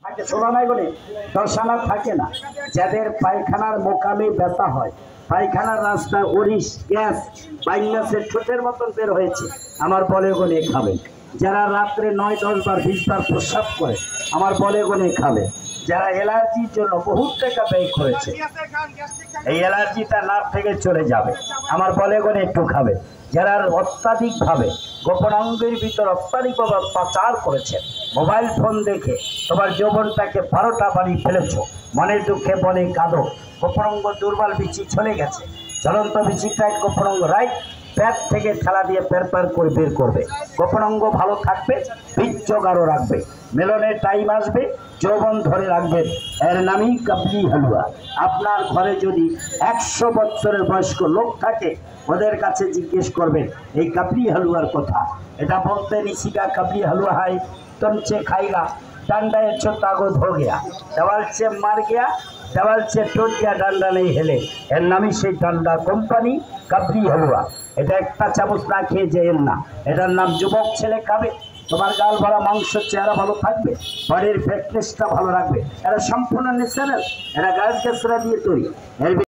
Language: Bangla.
থাকে শোনা নাই বলে দর্শনা থাকে না। যাদের পায়খানার মোকামে ব্যথা হয়, পায়খানার রাস্তায় ওরিশ গ্যাস বাইনাসের ঠোঁটের মতন বের হয়েছে, আমার বলে গনে খাবে। যারা রাত্রে 9-10 বার 20 বার প্রস্রাব করে, আমার বলে গনে খাবে। যারা অ্যালার্জির জন্য বহু টাকা ব্যয় করেছে, এই অ্যালার্জিটা নাক থেকে চলে যাবে, আমার বলে গনে একটু খাবে। যারা অত্যাধিকভাবে গোপনাঙ্গের ভিতর অত্যাধিকভাবে পাচার করেছে, মোবাইল ফোন দেখে তোমার যৌবনটাকে 12টা বাড়ি ফেলেছ, মনের দুঃখে বলে কাঁদো, গোপনাঙ্গ দুর্বল বিচি চলে গেছে, জ্বলন্ত বিচিটাই গোপনাঙ্গ রাইট প্যাট থেকে ঠেলা দিয়ে পের করে বের করবে। গোপনাঙ্গ ভালো থাকবে, বীর্য গাঢ় রাখবে, মেলনের টাইম আসবে, যৌবন ধরে রাখবেন। এর নামই কাবলি হালুয়া। আপনার ঘরে যদি 100 বছরের বয়স্ক লোক থাকে, ওদের কাছে জিজ্ঞেস করবেন এই কাবলি হালুয়ার কথা। এটা বলতে নিশিকা কাবলি হালুয়া है तुमसे खाएगा, डंडा छोटा को धो गया, देवाल से मार गया, देवाल से टूट गया, डंडा नहीं हिले। এর নামই সেই ডান্ডা কোম্পানি কাবলি হালুয়া। এটা একটা চামচ না খেয়ে যেন না, এটার নাম যুবক ছেলে খাবে, তোমার গাল ভরা মাংস, চেহারা ভালো থাকবে, বডির ফিটনেসটা ভালো রাখবে। এটা সম্পূর্ণ ন্যাচারাল, এটা গাছ গাছরা দিয়ে তৈরি। এর